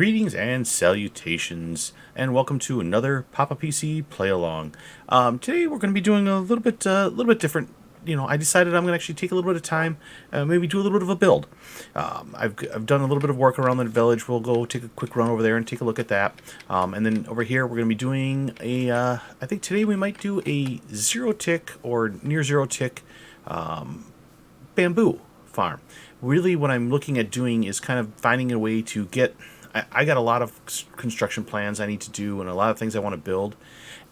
Greetings and salutations, and welcome to another PapaPC play along. Today we're going to be doing a little bit different. I decided I'm going to actually take a little bit of time, maybe do a little bit of a build. I've done a little bit of work around the village. We'll go take a quick run over there and take a look at that. And then over here we're going to be doing I think today we might do a zero tick or near zero tick bamboo farm. Really, what I'm looking at doing is kind of finding a way to get. I got a lot of construction plans I need to do and a lot of things I want to build.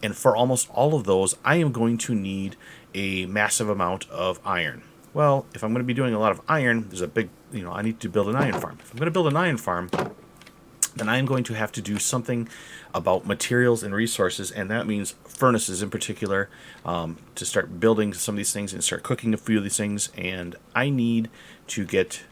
And for almost all of those, I am going to need a massive amount of iron. Well, if I'm going to be doing a lot of iron, there's a big, I need to build an iron farm. If I'm going to build an iron farm, then I'm going to have to do something about materials and resources, and that means furnaces in particular, to start building some of these things and start cooking a few of these things. And I need to get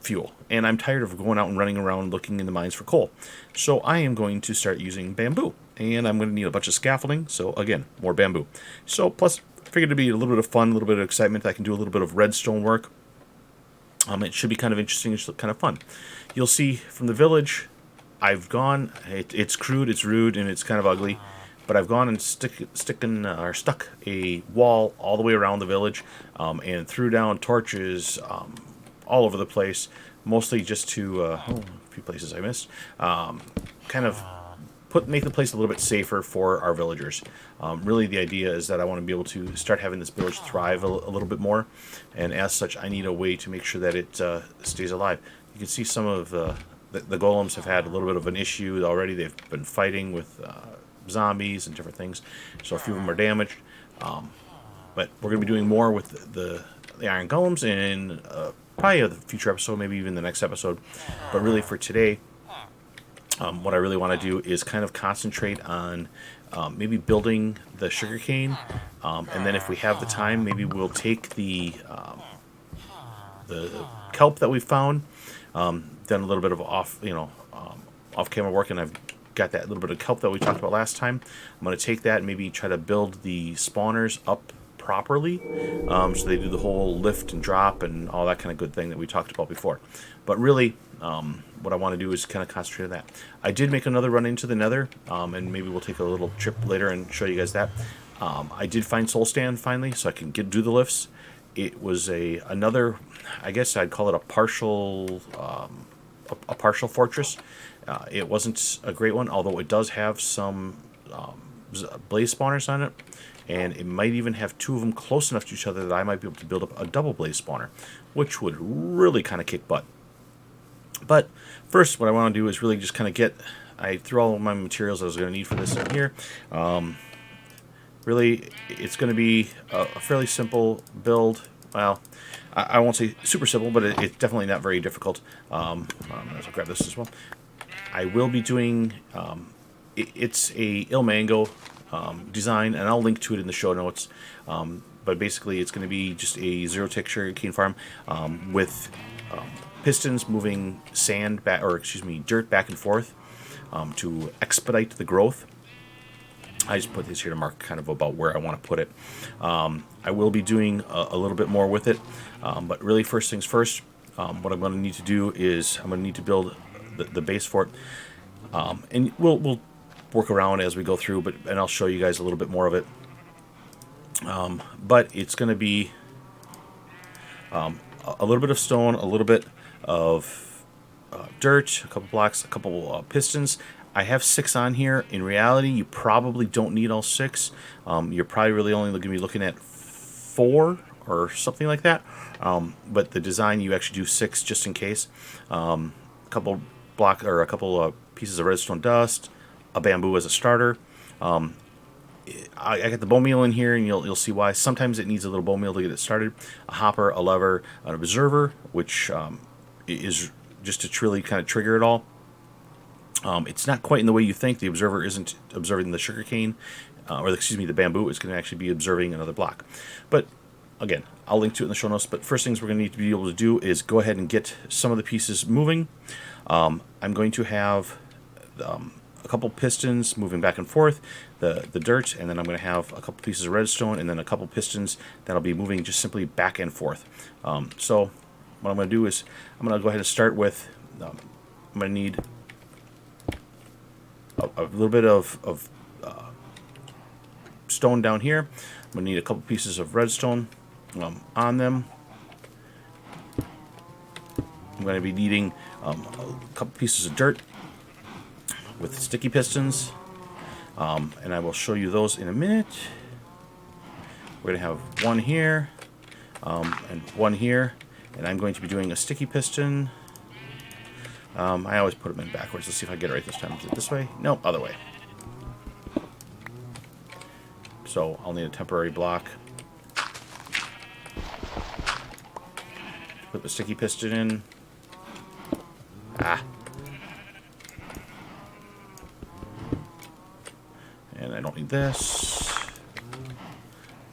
fuel, and I'm tired of going out and running around looking in the mines for coal. So I am going to start using bamboo, and I'm going to need a bunch of scaffolding. So again, more bamboo. So plus, I figured it'd be a little bit of fun, a little bit of excitement. I can do a little bit of redstone work. It should be kind of interesting. It's kind of fun. You'll see from the village, I've gone. It's crude, it's rude, and it's kind of ugly. But I've gone and stuck a wall all the way around the village, and threw down torches all over the place, mostly just to a few places I missed, kind of make the place a little bit safer for our villagers. Really, the idea is that I want to be able to start having this village thrive a little bit more, and as such, I need a way to make sure that it stays alive. You can see some of the golems have had a little bit of an issue already. They've been fighting with zombies and different things, so a few of them are damaged. But we're going to be doing more with the iron golems in probably a future episode, maybe even the next episode. But really for today, what I really want to do is kind of concentrate on maybe building the sugarcane, and then if we have the time, maybe we'll take the kelp that we found, done a little bit of off-camera work, and I've got that little bit of kelp that we talked about last time. I'm going to take that and maybe try to build the spawners up properly, so they do the whole lift and drop and all that kind of good thing that we talked about before. But really, what I want to do is kind of concentrate on that. I did make another run into the nether, and maybe we'll take a little trip later and show you guys that. I did find soul stand finally, so I can do the lifts. It was another, I guess I'd call it a partial fortress. It wasn't a great one, although it does have some blaze spawners on it. And it might even have two of them close enough to each other that I might be able to build up a double blaze spawner, which would really kind of kick butt. But first, what I want to do is really just kind of I threw all of my materials I was going to need for this in here. Really, it's going to be a fairly simple build. Well, I won't say super simple, but it's definitely not very difficult. I'll grab this as well. I will be doing, it's a Ilmango design, and I'll link to it in the show notes. But basically, it's going to be just a zero-tick sugarcane farm with pistons moving dirt back and forth to expedite the growth. I just put this here to mark kind of about where I want to put it. I will be doing a little bit more with it, but really, first things first. What I'm going to need to do is I'm going to need to build the base for it, and we'll work around as we go through, and I'll show you guys a little bit more of it. But it's going to be a little bit of stone, a little bit of dirt, a couple blocks, a couple pistons. I have 6 on here. In reality, you probably don't need all 6. You're probably really only going to be looking at 4 or something like that. But the design, you actually do 6 just in case. A couple pieces of redstone dust, a bamboo as a starter. I got the bone meal in here, and you'll see why. Sometimes it needs a little bone meal to get it started. A hopper, a lever, an observer, which is just to really kind of trigger it all. It's not quite in the way you think. The observer isn't observing the sugarcane, the bamboo. It's going to actually be observing another block. But again, I'll link to it in the show notes. But first things we're going to need to be able to do is go ahead and get some of the pieces moving. I'm going to have a couple pistons moving back and forth, the dirt, and then I'm going to have a couple pieces of redstone, and then a couple pistons that'll be moving just simply back and forth. So what I'm going to do is I'm going to go ahead and start with, I'm going to need a little bit of stone down here. I'm going to need a couple pieces of redstone on them. I'm going to be needing a couple pieces of dirt with sticky pistons. And I will show you those in a minute. We're going to have one here and one here. And I'm going to be doing a sticky piston. I always put them in backwards. Let's see if I get it right this time. Is it this way? Nope, other way. So I'll need a temporary block. Put the sticky piston in. And I don't need this.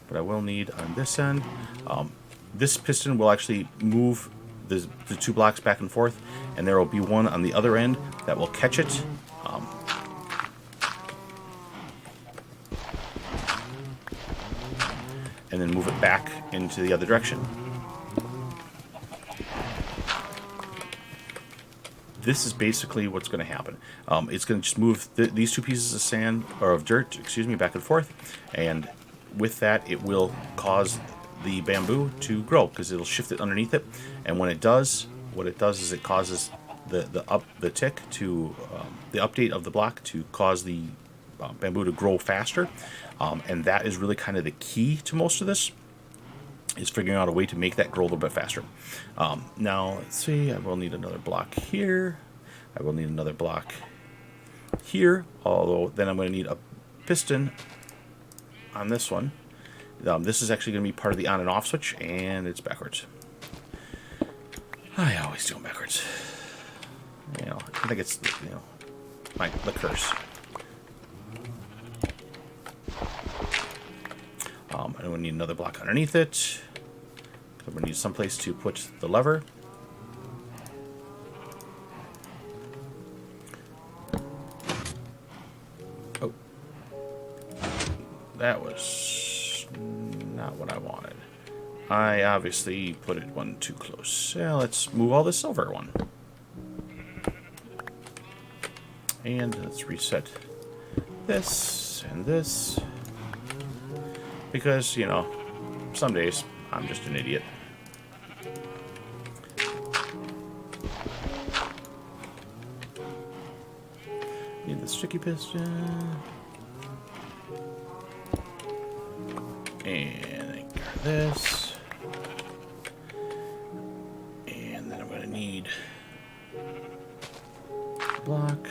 But I will need on this end. This piston will actually move the two blocks back and forth, and there will be one on the other end that will catch it. And then move it back into the other direction. This is basically what's going to happen. It's going to just move these two pieces of sand, or of dirt, excuse me, back and forth, and with that it will cause the bamboo to grow because it'll shift it underneath it, and when it does, what it does is it causes the tick to the update of the block to cause the bamboo to grow faster, and that is really kind of the key to most of this, is figuring out a way to make that grow a little bit faster. Now let's see, I will need another block here, I will need another block here, although then I'm going to need a piston on this one. This is actually going to be part of the on and off switch, and it's backwards. I always do them backwards. You know, I think it's, you know, the curse. I'm going to need another block underneath it. I'm going to need someplace to put the lever. Oh. That was not what I wanted. I obviously put it one too close. Yeah, let's move all this over one. And let's reset this and this. Because, you know, some days I'm just an idiot. Need the sticky piston. And I got this. And then I'm going to need block.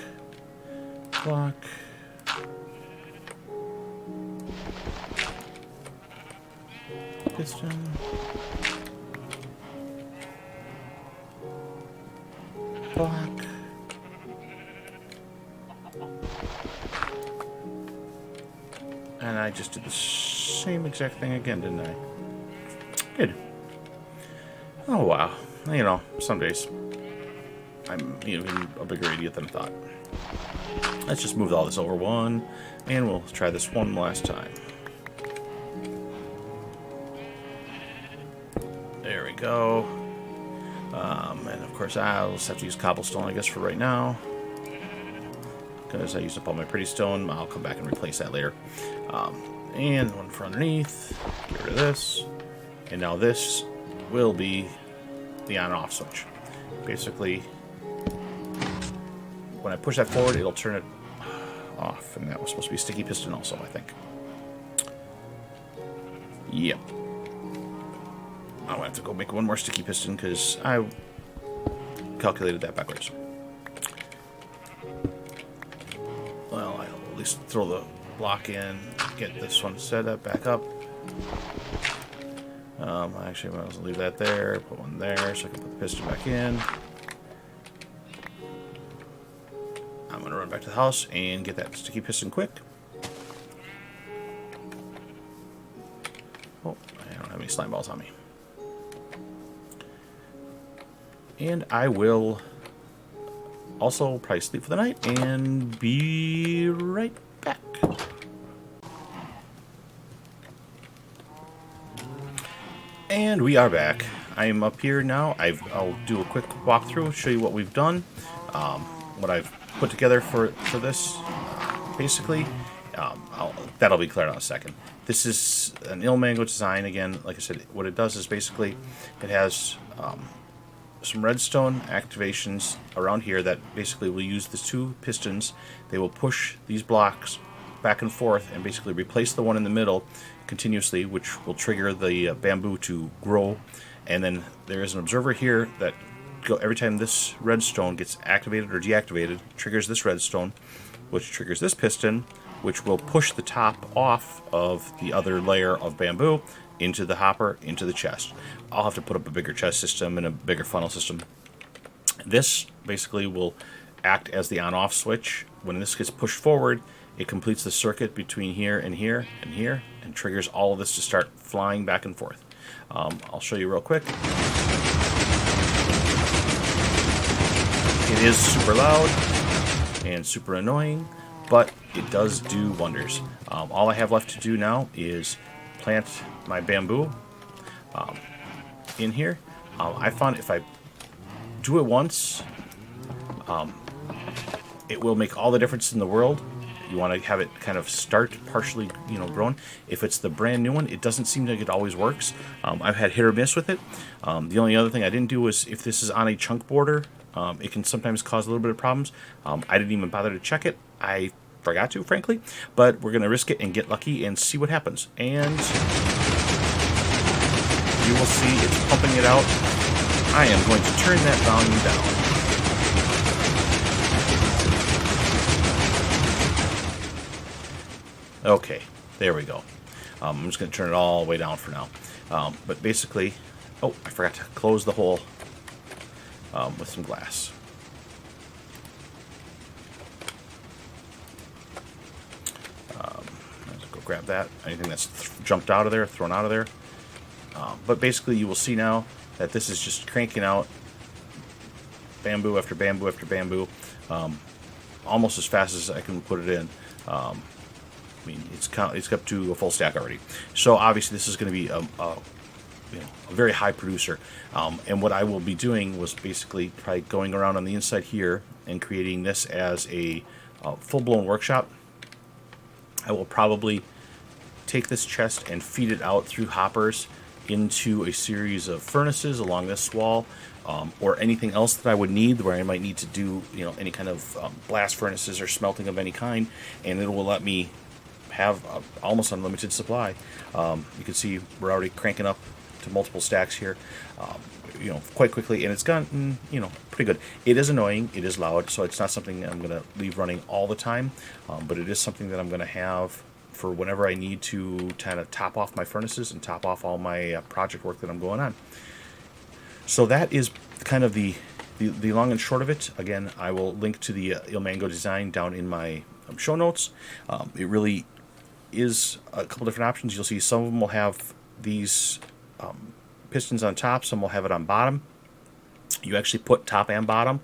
Piston. Block. And I just did the same exact thing again, didn't I? Good. Oh, wow. You know, some days I'm even a bigger idiot than I thought. Let's just move all this over one, and we'll try this one last time. There we go. And of course I'll just have to use cobblestone, I guess, for right now, because I used up all my pretty stone. I'll come back and replace that later. And one for underneath. Get rid of this. And now this will be the on and off switch. Basically, when I push that forward, it'll turn it off. And that was supposed to be a sticky piston also, I think. Yep. I'm going to have to go make one more sticky piston because I calculated that backwards. Well, I'll at least throw the block in, get this one set up, back up. Actually, I might as well leave that there, put one there so I can put the piston back in. I'm going to run back to the house and get that sticky piston quick. Oh, I don't have any slime balls on me. And I will also probably sleep for the night and be right back. And we are back. I am up here now. I'll do a quick walkthrough, show you what we've done, what I've put together for this basically, that'll be cleared out in a second. This is an Ilmango design. Again, like I said, what it does is basically it has some redstone activations around here that basically will use the two pistons. They will push these blocks back and forth and basically replace the one in the middle continuously, which will trigger the bamboo to grow. And then there is an observer here that every time this redstone gets activated or deactivated, triggers this redstone, which triggers this piston, which will push the top off of the other layer of bamboo into the hopper, into the chest. I'll have to put up a bigger chest system and a bigger funnel system. This basically will act as the on-off switch. When this gets pushed forward, it completes the circuit between here and here and here, and triggers all of this to start flying back and forth. I'll show you real quick. It is super loud and super annoying, but it does do wonders. All I have left to do now is plant my bamboo in here. I found if I do it once, it will make all the difference in the world. You want to have it kind of start partially, grown. If it's the brand new one, it doesn't seem like it always works. I've had hit or miss with it. The only other thing I didn't do was if this is on a chunk border, it can sometimes cause a little bit of problems. I didn't even bother to check it. I forgot to, frankly, but we're going to risk it and get lucky and see what happens. And you will see it's pumping it out. I am going to turn that volume down. Okay, there we go. I'm just going to turn it all the way down for now. But basically, oh, I forgot to close the hole with some glass. Let's go grab that. Anything that's jumped out of there, thrown out of there. But basically, you will see now that this is just cranking out bamboo after bamboo after bamboo, almost as fast as I can put it in. I mean, it's up to a full stack already. So obviously, this is going to be a very high producer. And what I will be doing was basically probably going around on the inside here and creating this as a full-blown workshop. I will probably take this chest and feed it out through hoppers into a series of furnaces along this wall, or anything else that I would need where I might need to do any kind of blast furnaces or smelting of any kind, and it will let me have almost unlimited supply. You can see we're already cranking up to multiple stacks here, quite quickly, and it's gotten pretty good. It is annoying, it is loud, so it's not something I'm going to leave running all the time, but it is something that I'm going to have for whenever I need to kind of top off my furnaces and top off all my project work that I'm going on. So that is kind of the long and short of it. Again, I will link to the Ilmango design down in my show notes. It really is a couple different options. You'll see some of them will have these pistons on top, some will have it on bottom. You actually put top and bottom.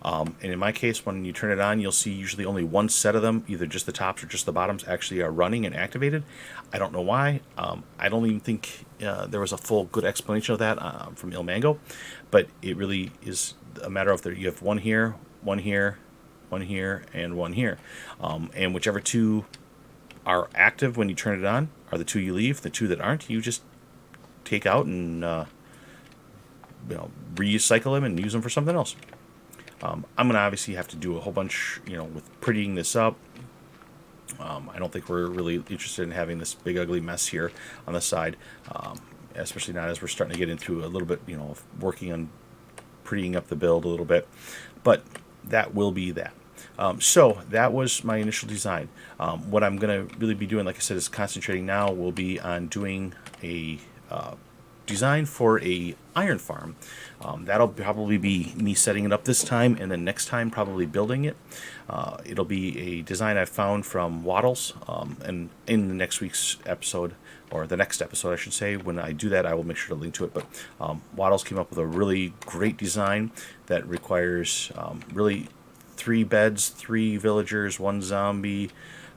And in my case, when you turn it on, you'll see usually only one set of them, either just the tops or just the bottoms, actually are running and activated. I don't know why. I don't even think there was a full good explanation of that from Ilmango, but it really is a matter of you have one here, one here, one here, and one here. And whichever two are active when you turn it on are the two you leave. The two that aren't, you just take out and recycle them and use them for something else. I'm going to obviously have to do a whole bunch, with prettying this up. I don't think we're really interested in having this big ugly mess here on the side, especially not as we're starting to get into a little bit, of working on prettying up the build a little bit. But that will be that. So that was my initial design. What I'm going to really be doing, like I said, is concentrating now will be on doing a design for a iron farm. That'll probably be me setting it up this time, and then next time probably building it. It'll be a design I found from Waddles, and in the next week's episode, or the next episode I should say, when I do that I will make sure to link to it. But Waddles came up with a really great design that requires really 3 beds, 3 villagers, 1 zombie,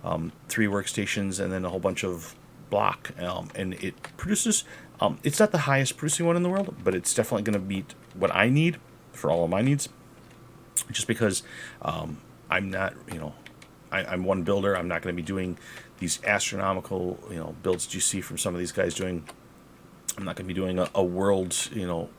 3 workstations, and then a whole bunch of block, and it produces it's not the highest producing one in the world, but it's definitely going to meet what I need for all of my needs, just because I'm not I'm one builder. I'm not going to be doing these astronomical, builds that you see from some of these guys doing. I'm not going to be doing a world,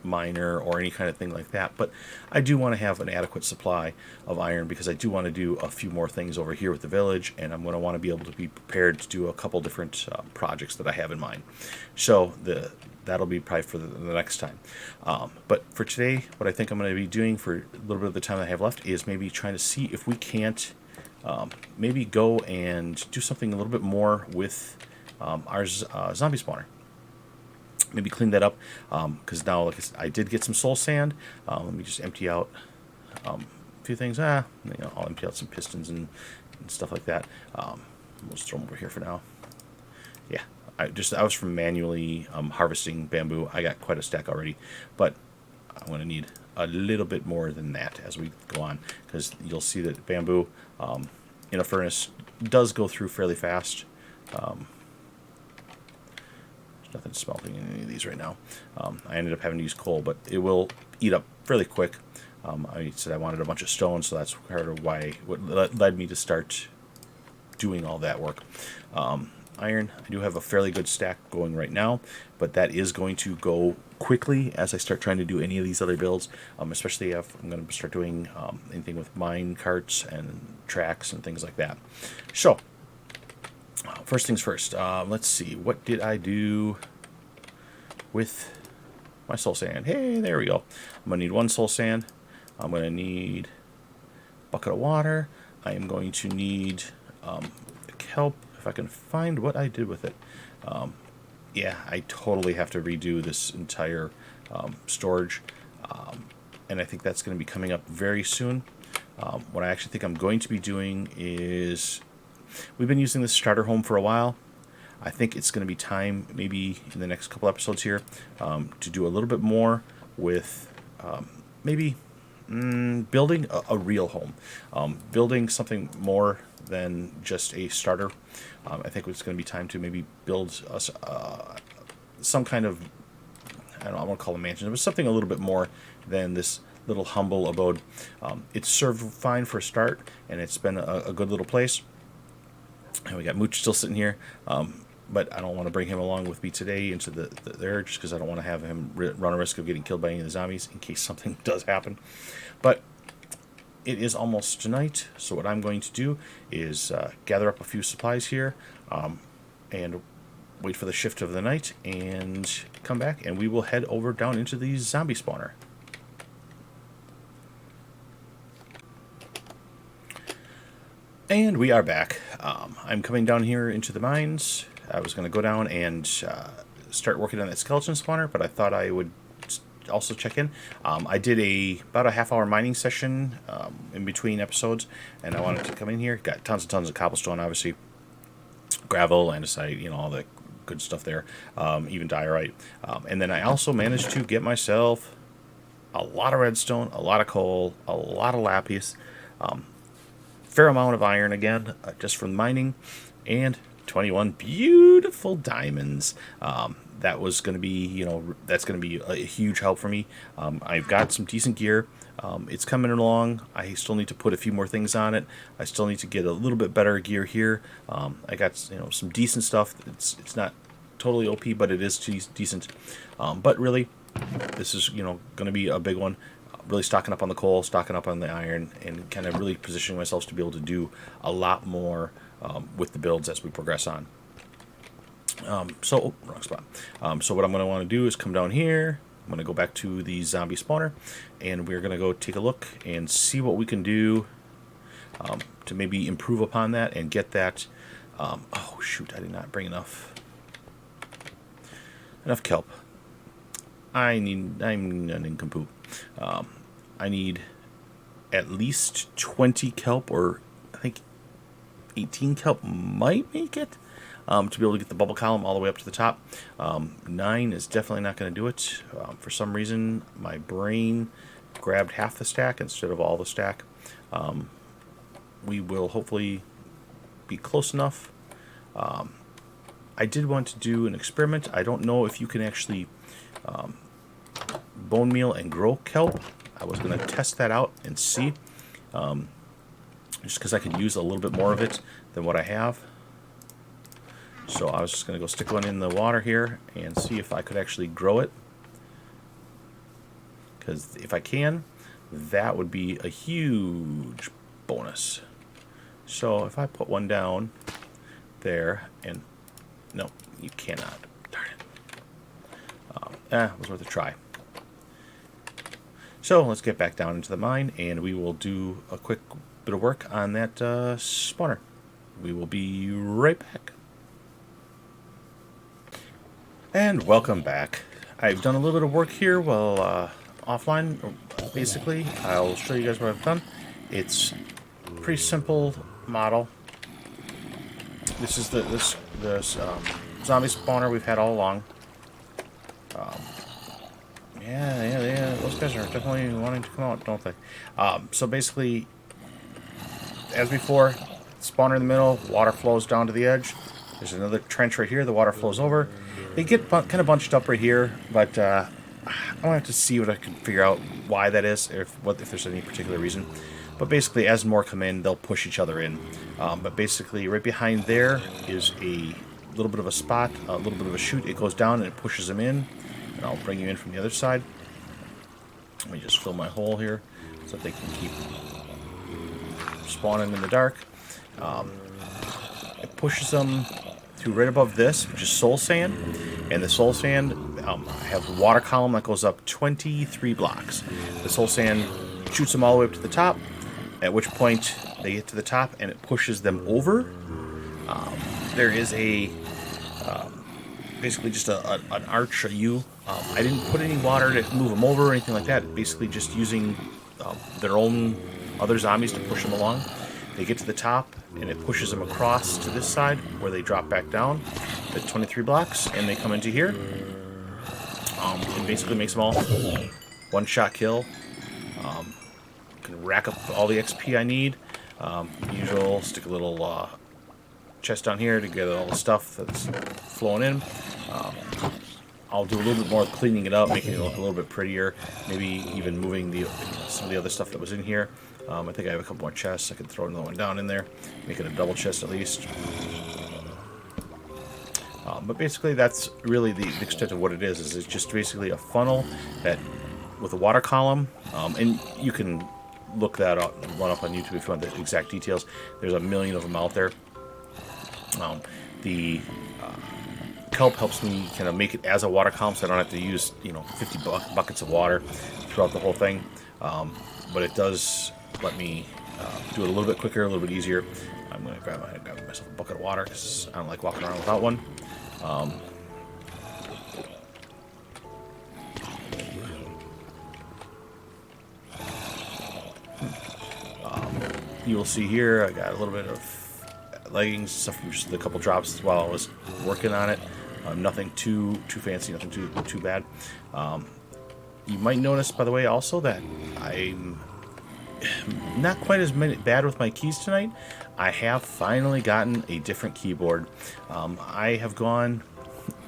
miner or any kind of thing like that. But I do want to have an adequate supply of iron because I do want to do a few more things over here with the village, and I'm going to want to be able to be prepared to do a couple different projects that I have in mind. So that'll be probably for the next time. But for today, what I think I'm going to be doing for a little bit of the time I have left is maybe trying to see if we can't maybe go and do something a little bit more with our zombie spawner. Maybe clean that up, because now, like I did get some soul sand. Let me just empty out a few things. I'll empty out some pistons and stuff like that. We'll just throw them over here for now. Yeah, I was from manually harvesting bamboo. I got quite a stack already, but I'm going to need a little bit more than that as we go on, because you'll see that bamboo in a furnace does go through fairly fast. Nothing smelting in any of these right now. I ended up having to use coal, but it will eat up fairly quick. I said I wanted a bunch of stone, so that's part of what led me to start doing all that work. Iron, I do have a fairly good stack going right now, but that is going to go quickly as I start trying to do any of these other builds, especially if I'm going to start doing anything with mine carts and tracks and things like that. So, first things first, let's see, what did I do with my soul sand? Hey, there we go. I'm going to need 1 soul sand. I'm going to need a bucket of water. I am going to need kelp, if I can find what I did with it. Yeah, I totally have to redo this entire storage, and I think that's going to be coming up very soon. What I actually think I'm going to be doing is, we've been using this starter home for a while. I think it's going to be time, maybe in the next couple episodes here, to do a little bit more with maybe building a real home. Building something more than just a starter. I think it's going to be time to maybe build us some kind of, I don't know, I won't call it a mansion, but something a little bit more than this little humble abode. It's served fine for a start, and it's been a good little place. And we got Mooch still sitting here, but I don't want to bring him along with me today into there, just because I don't want to have him run a risk of getting killed by any of the zombies in case something does happen. But it is almost night, so what I'm going to do is gather up a few supplies here, and wait for the shift of the night, and come back, and we will head over down into the zombie spawner. And we are back. I'm coming down here into the mines. I was going to go down and start working on that skeleton spawner, but I thought I would also check in. I did about a half-hour mining session in between episodes, and I wanted to come in here. Got tons and tons of cobblestone, obviously, gravel, andesite, all the good stuff there, even diorite. And then I also managed to get myself a lot of redstone, a lot of coal, a lot of lapis, fair amount of iron again, just from mining, and 21 beautiful diamonds. That was going to be, that's going to be a huge help for me. I've got some decent gear. It's coming along. I still need to put a few more things on it. I still need to get a little bit better gear here. I got, some decent stuff. It's not totally OP, but it is decent. But really, this is, going to be a big one. Really stocking up on the coal, stocking up on the iron, and kind of really positioning myself to be able to do a lot more with the builds as we progress on. Wrong spot. So what I'm going to want to do is come down here. I'm going to go back to the zombie spawner, and we're going to go take a look and see what we can do to maybe improve upon that and get that. Oh shoot! I did not bring enough kelp. I'm an nincompoop. I need at least 20 kelp, or I think 18 kelp might make it, to be able to get the bubble column all the way up to the top. 9 is definitely not going to do it. For some reason, my brain grabbed half the stack instead of all the stack. We will hopefully be close enough. I did want to do an experiment. I don't know if you can actually bone meal and grow kelp. I was going to test that out and see. just because I could use a little bit more of it than what I have. So I was just going to go stick one in the water here and see if I could actually grow it. Because if I can, that would be a huge bonus. So if I put one down there, and no, you cannot. Darn it. It was worth a try. So let's get back down into the mine, and we will do a quick bit of work on that spawner. We will be right back. And welcome back. I've done a little bit of work here while offline. Basically, I'll show you guys what I've done. It's a pretty simple model. This is this zombie spawner we've had all along. Yeah, those guys are definitely wanting to come out, don't they? So basically, as before, spawner in the middle, water flows down to the edge. There's another trench right here, the water flows over. They get kind of bunched up right here, but I want to have to see what I can figure out why that is, if there's any particular reason. But basically, as more come in, they'll push each other in. But basically, right behind there is a little bit of a spot, a little bit of a chute. It goes down and it pushes them in. And I'll bring you in from the other side. Let me just fill my hole here so that they can keep spawning in the dark. It pushes them to right above this, which is soul sand. And the soul sand, I have a water column that goes up 23 blocks. The soul sand shoots them all the way up to the top, at which point they get to the top and it pushes them over. There is a basically just an arch, a U. I didn't put any water to move them over or anything like that. Basically just using their own other zombies to push them along. They get to the top and it pushes them across to this side where they drop back down at 23 blocks and they come into here. It basically makes them all one-shot kill. Can rack up all the XP I need. Usual, stick a little chest down here to get all the stuff that's flowing in. I'll do a little bit more cleaning it up, making it look a little bit prettier. Maybe even moving some of the other stuff that was in here. I think I have a couple more chests. I could throw another one down in there, make it a double chest at least. But basically, that's really the extent of what it is. It's just basically a funnel that with a water column, and you can look that up, one up on YouTube if you want the exact details. There's a million of them out there. The kelp helps me kind of make it as a water column, so I don't have to use 50 buckets of water throughout the whole thing. But it does let me do it a little bit quicker, a little bit easier. I'm going to grab myself a bucket of water because I don't like walking around without one. You will see here I got a little bit of leggings, stuff from just a couple drops while I was working on it. Nothing too fancy, nothing too bad. You might notice, by the way, also that I'm not quite as bad with my keys tonight. I have finally gotten a different keyboard. I have gone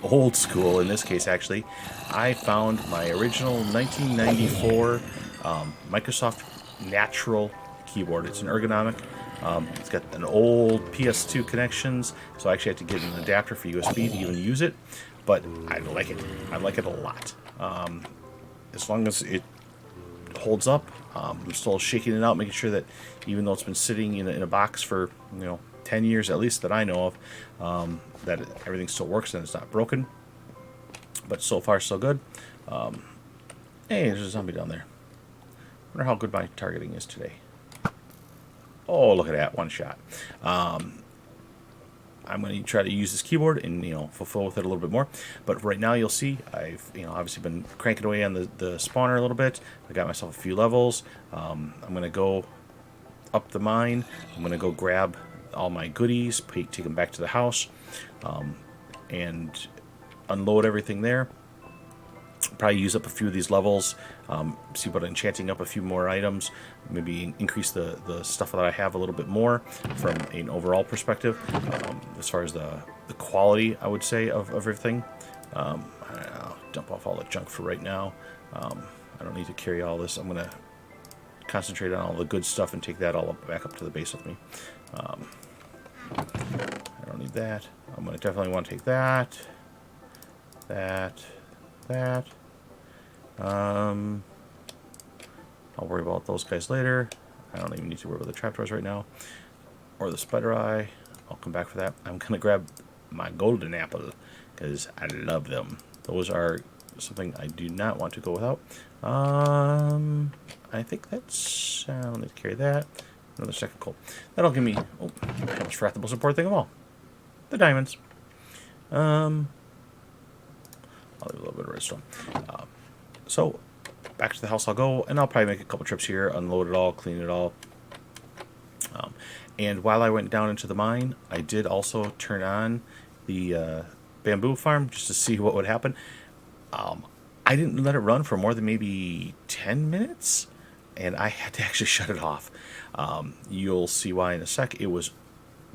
old school in this case, actually. I found my original 1994 Microsoft Natural keyboard. It's an ergonomic. It's got an old PS2 connections, so I actually have to get an adapter for USB to even use it. But I like it. I like it a lot. As long as it holds up, I'm still shaking it out, making sure that even though it's been sitting in a box for 10 years at least that I know of, that everything still works and it's not broken. But so far so good. Hey, there's a zombie down there. Wonder how good my targeting is today. Oh, look at that, one shot. I'm going to try to use this keyboard and fulfill with it a little bit more. But right now you'll see I've obviously been cranking away on the spawner a little bit. I got myself a few levels. I'm going to go up the mine. I'm going to go grab all my goodies, take them back to the house, and unload everything there. Probably use up a few of these levels, see about enchanting up a few more items, maybe increase the stuff that I have a little bit more from an overall perspective, as far as the quality, I would say, of everything. I'll dump off all the junk for right now. I don't need to carry all this. I'm going to concentrate on all the good stuff and take that all back up to the base with me. I don't need that. I'm going to definitely want to take that. That. I'll worry about those guys later. I don't even need to worry about the trapdoors right now. Or the spider eye. I'll come back for that. I'm going to grab my golden apple because I love them. Those are something I do not want to go without. I think that's... I'll need to carry that. Another second coal. That'll give me... Oh, I almost forgot the most important thing of all. The diamonds. I'll leave a little bit of redstone. So, back to the house I'll go, and I'll probably make a couple trips here, unload it all, clean it all. And while I went down into the mine, I did also turn on the bamboo farm just to see what would happen. I didn't let it run for more than maybe 10 minutes, and I had to actually shut it off. You'll see why in a sec. It was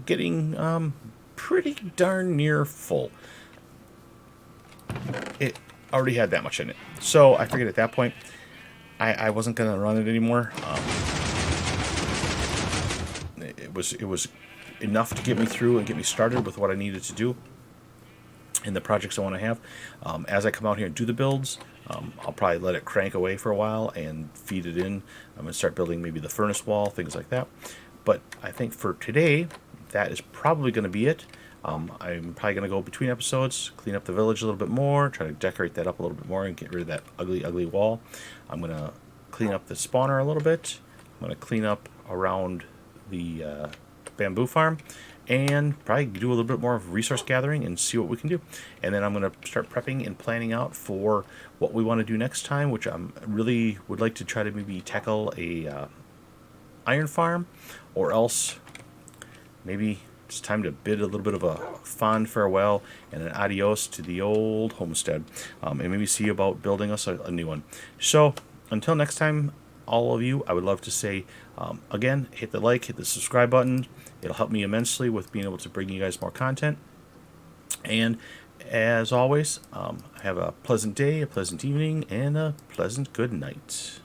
getting pretty darn near full. It already had that much in it. So I figured at that point, I wasn't going to run it anymore. It was enough to get me through and get me started with what I needed to do and the projects I want to have. As I come out here and do the builds, I'll probably let it crank away for a while and feed it in. I'm going to start building maybe the furnace wall, things like that. But I think for today, that is probably going to be it. I'm probably going to go between episodes, clean up the village a little bit more, try to decorate that up a little bit more and get rid of that ugly, ugly wall. I'm going to clean up the spawner a little bit. I'm going to clean up around the bamboo farm and probably do a little bit more of resource gathering and see what we can do. And then I'm going to start prepping and planning out for what we want to do next time, which I really would like to try to maybe tackle a iron farm, or else maybe it's time to bid a little bit of a fond farewell and an adios to the old homestead, and maybe see about building us a new one. So until next time, all of you, I would love to say, again, hit the like, hit the subscribe button. It'll help me immensely with being able to bring you guys more content. And as always, have a pleasant day, a pleasant evening, and a pleasant good night.